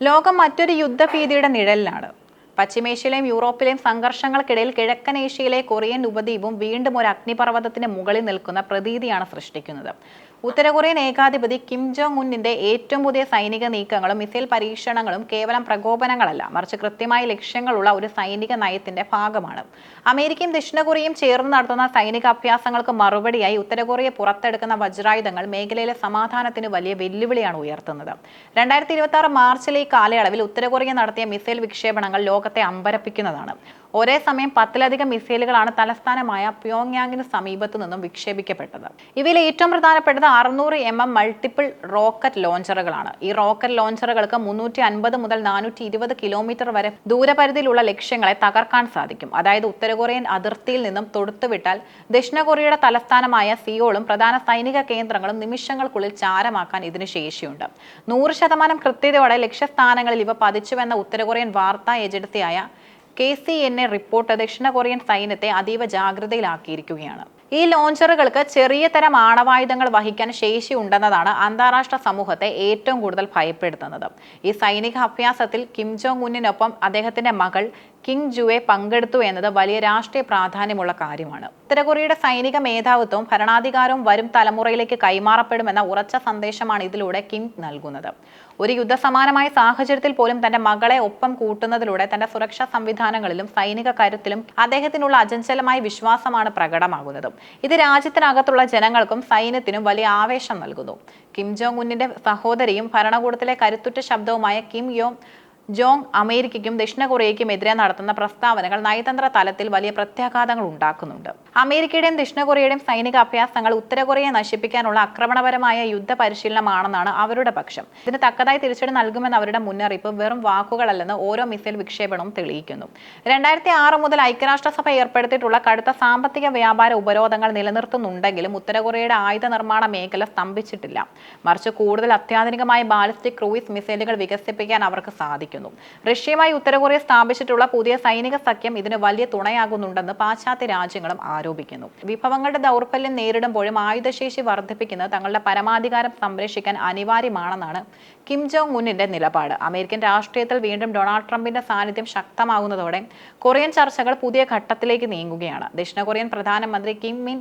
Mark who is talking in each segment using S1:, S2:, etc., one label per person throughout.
S1: ലോകം മറ്റൊരു യുദ്ധഭീതിയുടെ നിഴലിലാണ്. പശ്ചിമേഷ്യയിലെയും യൂറോപ്പിലെയും സംഘർഷങ്ങൾക്കിടയിൽ കിഴക്കൻ ഏഷ്യയിലെ കൊറിയൻ ഉപദ്വീപും വീണ്ടും ഒരു അഗ്നിപർവ്വതത്തിന് മുകളിൽ നിൽക്കുന്ന പ്രതീതിയാണ് സൃഷ്ടിക്കുന്നത്. ഉത്തര കൊറിയൻ ഏകാധിപതി കിം ജോങ് ഉന്നിന്റെ ഏറ്റവും പുതിയ സൈനിക നീക്കങ്ങളും മിസൈൽ പരീക്ഷണങ്ങളും കേവലം പ്രകോപനങ്ങളല്ല, മറിച്ച് കൃത്യമായ ലക്ഷ്യങ്ങളുള്ള ഒരു സൈനിക നയത്തിന്റെ ഭാഗമാണ്. അമേരിക്കയും ദക്ഷിണ കൊറിയയും ചേർന്ന് നടത്തുന്ന സൈനിക അഭ്യാസങ്ങൾക്ക് മറുപടിയായി ഉത്തര കൊറിയ പുറത്തെടുക്കുന്ന വജ്രായുധങ്ങൾ മേഖലയിലെ സമാധാനത്തിന് വലിയ വെല്ലുവിളിയാണ് ഉയർത്തുന്നത്. 2026 മാർച്ചിലെ ഈ കാലയളവിൽ ഉത്തര കൊറിയ നടത്തിയ മിസൈൽ വിക്ഷേപണങ്ങൾ ലോകത്തെ അമ്പരപ്പിക്കുന്നതാണ്. ഒരേ സമയം 10ലധികം മിസൈലുകളാണ് തലസ്ഥാനമായ പ്യോങ്യാങ്ങിന് സമീപത്തു നിന്നും വിക്ഷേപിക്കപ്പെട്ടത്. ഇവയിൽ ഏറ്റവും പ്രധാനപ്പെട്ടത് 600 mm മൾട്ടിപ്പിൾ റോക്കറ്റ് ലോഞ്ചറുകളാണ്. ഈ റോക്കറ്റ് ലോഞ്ചറുകൾക്ക് 350 മുതൽ 420 കിലോമീറ്റർ വരെ ദൂരപരിധിയിലുള്ള ലക്ഷ്യങ്ങളെ തകർക്കാൻ സാധിക്കും. അതായത് ഉത്തര കൊറിയൻ അതിർത്തിയിൽ നിന്നും തൊടുത്തുവിട്ടാൽ ദക്ഷിണ കൊറിയയുടെ തലസ്ഥാനമായ സിയോളും പ്രധാന സൈനിക കേന്ദ്രങ്ങളും നിമിഷങ്ങൾക്കുള്ളിൽ ചാരമാക്കാൻ ഇതിന് ശേഷിയുണ്ട്. 100% കൃത്യതയോടെ ലക്ഷ്യസ്ഥാനങ്ങളിൽ ഇവ പതിച്ചുവെന്ന ഉത്തര കൊറിയൻ വാർത്താ ഏജൻസിയായ KCNA റിപ്പോർട്ട് ദക്ഷിണ കൊറിയൻ സൈന്യത്തെ അതീവ ജാഗ്രതയിലാക്കിയിരിക്കുകയാണ്. ഈ ലോഞ്ചറുകൾക്ക് ചെറിയ തരം ആണവായുധങ്ങൾ വഹിക്കാൻ ശേഷിയുണ്ടെന്നതാണ് അന്താരാഷ്ട്ര സമൂഹത്തെ ഏറ്റവും കൂടുതൽ ഭയപ്പെടുത്തുന്നത്. ഈ സൈനിക അഭ്യാസത്തിൽ കിം ജോങ് ഉന്നിനൊപ്പം അദ്ദേഹത്തിന്റെ മകൾ കിങ് ജുവെ പങ്കെടുത്തു എന്നത് വലിയ രാഷ്ട്രീയ പ്രാധാന്യമുള്ള കാര്യമാണ്. ഉത്തര കൊറിയയുടെ സൈനിക മേധാവിത്വവും ഭരണാധികാരവും വരും തലമുറയിലേക്ക് കൈമാറപ്പെടുമെന്ന ഉറച്ച സന്ദേശമാണ് ഇതിലൂടെ കിം നൽകുന്നത്. ഒരു യുദ്ധസമാനമായ സാഹചര്യത്തിൽ പോലും തന്റെ മകളെ ഒപ്പം കൂട്ടുന്നതിലൂടെ തന്റെ സുരക്ഷാ സംവിധാനങ്ങളിലും സൈനിക കരുത്തിലും അദ്ദേഹത്തിനുള്ള അചഞ്ചലമായ വിശ്വാസമാണ് പ്രകടമാകുന്നത്. ഇത് രാജ്യത്തിനകത്തുള്ള ജനങ്ങൾക്കും സൈന്യത്തിനും വലിയ ആവേശം നൽകുന്നു. കിം ജോങ് ഉന്നിന്റെ സഹോദരിയും ഭരണകൂടത്തിലെ കരുത്തുറ്റ ശബ്ദവുമായ കിം യോങ് ജോങ് അമേരിക്കയ്ക്കും ദക്ഷിണ കൊറിയയ്ക്കും എതിരെ നടത്തുന്ന പ്രസ്താവനകൾ നയതന്ത്ര തലത്തിൽ വലിയ പ്രത്യാഘാതങ്ങൾ ഉണ്ടാക്കുന്നുണ്ട്. അമേരിക്കയുടെയും ദക്ഷിണ കൊറിയയുടെയും സൈനിക അഭ്യാസങ്ങൾ ഉത്തര കൊറിയയെ നശിപ്പിക്കാനുള്ള ആക്രമണപരമായ യുദ്ധ പരിശീലനമാണെന്നാണ് അവരുടെ പക്ഷം. ഇതിന് തക്കതായി തിരിച്ചടി നൽകുമെന്ന് അവരുടെ മുന്നറിയിപ്പ് വെറും വാക്കുകളല്ലെന്ന് ഓരോ മിസൈൽ വിക്ഷേപണവും തെളിയിക്കുന്നു. 2006 മുതൽ ഐക്യരാഷ്ട്രസഭ ഏർപ്പെടുത്തിയിട്ടുള്ള കടുത്ത സാമ്പത്തിക വ്യാപാര ഉപരോധങ്ങൾ നിലനിർത്തുന്നുണ്ടെങ്കിലും ഉത്തര കൊറിയയുടെ ആയുധ നിർമ്മാണ മേഖല സ്തംഭിച്ചിട്ടില്ല. മറിച്ച് കൂടുതൽ അത്യാധുനികമായ ബാലിസ്റ്റിക് ക്രൂയിസ് മിസൈലുകൾ വികസിപ്പിക്കാൻ അവർക്ക് സാധിക്കും. റഷ്യയുമായി ഉത്തര കൊറിയ സ്ഥാപിച്ചിട്ടുള്ള പുതിയ സൈനിക സഖ്യം ഇതിന് വലിയ തുണയാകുന്നുണ്ടെന്ന് പാശ്ചാത്യ രാജ്യങ്ങളും ആരോപിക്കുന്നു. വിഭവങ്ങളുടെ ദൗർബല്യം നേരിടുമ്പോഴും ആയുധശേഷി വർദ്ധിപ്പിക്കുന്നത് തങ്ങളുടെ പരമാധികാരം സംരക്ഷിക്കാൻ അനിവാര്യമാണെന്നാണ് കിം ജോങ് ഉന്നിന്റെ നിലപാട്. അമേരിക്കൻ രാഷ്ട്രീയത്തിൽ വീണ്ടും ഡൊണാൾഡ് ട്രംപിന്റെ സാന്നിധ്യം ശക്തമാകുന്നതോടെ കൊറിയൻ ചർച്ചകൾ പുതിയ ഘട്ടത്തിലേക്ക് നീങ്ങുകയാണ്. ദക്ഷിണ കൊറിയൻ പ്രധാനമന്ത്രി കിം മിൻ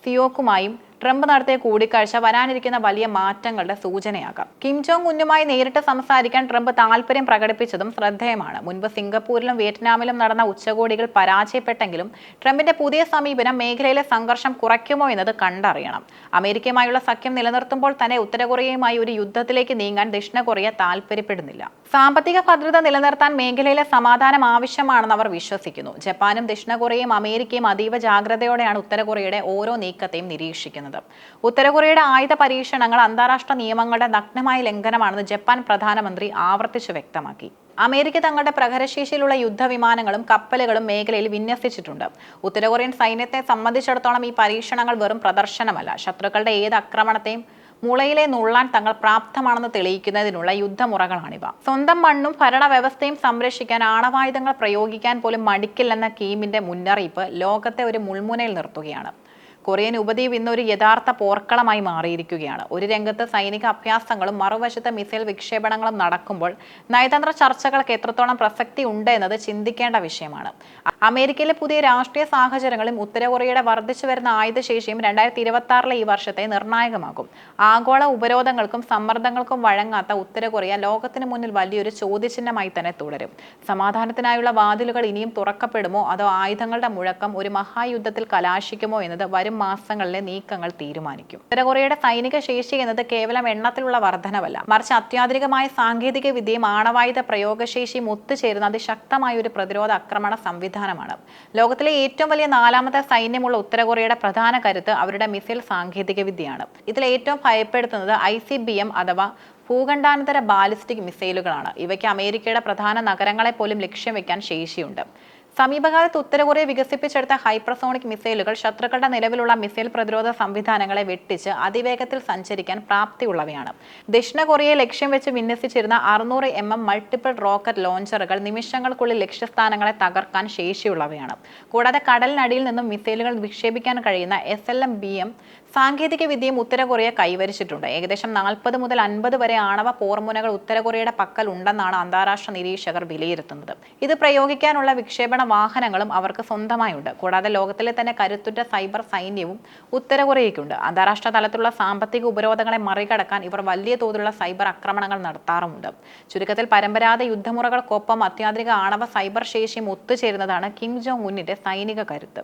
S1: സിയോക്കുമായും ട്രംപ് നടത്തിയ കൂടിക്കാഴ്ച വരാനിരിക്കുന്ന വലിയ മാറ്റങ്ങളുടെ സൂചനയാകാം. കിം ജോങ് ഉന്നുമായി നേരിട്ട് സംസാരിക്കാൻ ട്രംപ് താൽപര്യം പ്രകടിപ്പിച്ചതും ശ്രദ്ധേയമാണ്. മുൻപ് സിംഗപ്പൂരിലും വിയറ്റ്നാമിലും നടന്ന ഉച്ചകോടികൾ പരാജയപ്പെട്ടെങ്കിലും ട്രംപിന്റെ പുതിയ സമീപനം മേഖലയിലെ സംഘർഷം കുറയ്ക്കുമോ എന്നത് കണ്ടറിയണം. അമേരിക്കയുമായുള്ള സഖ്യം നിലനിർത്തുമ്പോൾ തന്നെ ഉത്തര കൊറിയയുമായി ഒരു യുദ്ധത്തിലേക്ക് നീങ്ങാൻ ദക്ഷിണ കൊറിയ താൽപര്യപ്പെടുന്നില്ല. സാമ്പത്തിക ഭദ്രത നിലനിർത്താൻ മേഖലയിലെ സമാധാനം ആവശ്യമാണെന്ന് അവർ വിശ്വസിക്കുന്നു. ജപ്പാനും ദക്ഷിണ കൊറിയയും അമേരിക്കയും അതീവ ജാഗ്രതയോടെയാണ് ഉത്തര കൊറിയയുടെ ഓരോ നീക്കത്തെയും നിരീക്ഷിക്കുന്നത്. ഉത്തര കൊറിയയുടെ ആയുധ പരീക്ഷണങ്ങൾ അന്താരാഷ്ട്ര നിയമങ്ങളുടെ നഗ്നമായ ലംഘനമാണെന്ന് ജപ്പാൻ പ്രധാനമന്ത്രി ആവർത്തിച്ചു വ്യക്തമാക്കി. അമേരിക്ക തങ്ങളുടെ പ്രഹരശേഷിയിലുള്ള യുദ്ധവിമാനങ്ങളും കപ്പലുകളും മേഖലയിൽ വിന്യസിച്ചിട്ടുണ്ട്. ഉത്തര കൊറിയൻ സൈന്യത്തെ സംബന്ധിച്ചിടത്തോളം ഈ പരീക്ഷണങ്ങൾ വെറും പ്രദർശനമല്ല, ശത്രുക്കളുടെ ഏത് ആക്രമണത്തെയും മുളയിലെ നുള്ളാൻ തങ്ങൾ പ്രാപ്തമാണെന്ന് തെളിയിക്കുന്നതിനുള്ള യുദ്ധമുറകളാണിവ. സ്വന്തം മണ്ണും ഭരണവ്യവസ്ഥയും സംരക്ഷിക്കാൻ ആണവായുധങ്ങൾ പ്രയോഗിക്കാൻ പോലും മടിക്കില്ലെന്ന കിമിന്റെ മുന്നറിയിപ്പ് ലോകത്തെ ഒരു മുൾമുനയിൽ നിർത്തുകയാണ്. കൊറിയൻ ഉപദ്വീപ് ഇന്നൊരു യഥാർത്ഥ പോർക്കളമായി മാറിയിരിക്കുകയാണ്. ഒരു രംഗത്ത് സൈനിക അഭ്യാസങ്ങളും മറുവശത്ത് മിസൈൽ വിക്ഷേപണങ്ങളും നടക്കുമ്പോൾ നയതന്ത്ര ചർച്ചകൾക്ക് എത്രത്തോളം പ്രസക്തി ഉണ്ട് എന്നത് ചിന്തിക്കേണ്ട വിഷയമാണ്. അമേരിക്കയിലെ പുതിയ രാഷ്ട്രീയ സാഹചര്യങ്ങളും ഉത്തര കൊറിയയുടെ വർദ്ധിച്ചു വരുന്ന ആയുധശേഷിയും 2026 ഈ വർഷത്തെ നിർണായകമാകും. ആഗോള ഉപരോധങ്ങൾക്കും സമ്മർദ്ദങ്ങൾക്കും വഴങ്ങാത്ത ഉത്തര കൊറിയ ലോകത്തിന് മുന്നിൽ വലിയൊരു ചോദ്യചിഹ്നമായി തന്നെ തുടരും. സമാധാനത്തിനായുള്ള വാതിലുകൾ ഇനിയും തുറക്കപ്പെടുമോ അതോ ആയുധങ്ങളുടെ മുഴക്കം ഒരു മഹായുദ്ധത്തിൽ കലാശിക്കുമോ എന്നത് വരും മാസങ്ങളിലെ നീക്കങ്ങൾ തീരുമാനിക്കും. ഉത്തര കൊറിയയുടെ സൈനിക ശേഷി എന്നത് കേവലം എണ്ണത്തിലുള്ള വർധനവല്ല, മറിച്ച് അത്യാധുനികമായ സാങ്കേതിക വിദ്യയും ആണവായുധ പ്രയോഗശേഷിയും ഒത്തുചേരുന്ന അതിശക്തമായ ഒരു പ്രതിരോധ ആക്രമണ സംവിധാനമാണ്. ലോകത്തിലെ ഏറ്റവും വലിയ 4ാമത്തെ സൈന്യമുള്ള ഉത്തര കൊറിയയുടെ പ്രധാന കരുത്ത് അവരുടെ മിസൈൽ സാങ്കേതിക വിദ്യയാണ്. ഇതിൽ ഏറ്റവും ഭയപ്പെടുത്തുന്നത് ICBM അഥവാ ഭൂഖണ്ഡാന്തര ബാലിസ്റ്റിക് മിസൈലുകളാണ്. ഇവയ്ക്ക് അമേരിക്കയുടെ പ്രധാന നഗരങ്ങളെ പോലും ലക്ഷ്യം വെക്കാൻ ശേഷിയുണ്ട്. സമീപകാലത്ത് ഉത്തര കൊറിയ വികസിപ്പിച്ചെടുത്ത ഹൈപ്പർസോണിക് മിസൈലുകൾ ശത്രുക്കളുടെ നിലവിലുള്ള മിസൈൽ പ്രതിരോധ സംവിധാനങ്ങളെ വെട്ടിച്ച് അതിവേഗത്തിൽ സഞ്ചരിക്കാൻ പ്രാപ്തിയുള്ളവയാണ്. ദക്ഷിണ കൊറിയയെ ലക്ഷ്യം വെച്ച് വിന്യസിച്ചിരുന്ന 600 mm മൾട്ടിപ്പിൾ റോക്കറ്റ് ലോഞ്ചറുകൾ നിമിഷങ്ങൾക്കുള്ളിൽ ലക്ഷ്യസ്ഥാനങ്ങളെ തകർക്കാൻ ശേഷിയുള്ളവയാണ്. കൂടാതെ കടലിനടിയിൽ നിന്നും മിസൈലുകൾ വിക്ഷേപിക്കാൻ കഴിയുന്ന SLM-BM സാങ്കേതിക വിദ്യയും ഉത്തര കൊറിയ കൈവരിച്ചിട്ടുണ്ട്. ഏകദേശം 40 മുതൽ 50 വരെ ആണവ പോർമുനകൾ ഉത്തര കൊറിയയുടെ പക്കൽ ഉണ്ടെന്നാണ് അന്താരാഷ്ട്ര നിരീക്ഷകർ വിലയിരുത്തുന്നത്. ഇത് പ്രയോഗിക്കാനുള്ള വിക്ഷേപണ വാഹനങ്ങളും അവർക്ക് സ്വന്തമായുണ്ട്. കൂടാതെ ലോകത്തിലെ തന്നെ കരുത്തുറ്റ സൈബർ സൈന്യവും ഉത്തര കൊറിയയ്ക്കുണ്ട്. അന്താരാഷ്ട്ര തലത്തിലുള്ള സാമ്പത്തിക ഉപരോധങ്ങളെ മറികടക്കാൻ ഇവർ വലിയ തോതിലുള്ള സൈബർ ആക്രമണങ്ങൾ നടത്താറുമുണ്ട്. ചുരുക്കത്തിൽ പരമ്പരാഗത യുദ്ധമുറകൾക്കൊപ്പം അത്യാധുനിക ആണവ സൈബർ ശേഷിയും ഒത്തുചേരുന്നതാണ് കിം ജോങ് ഉന്നിന്റെ സൈനിക കരുത്ത്.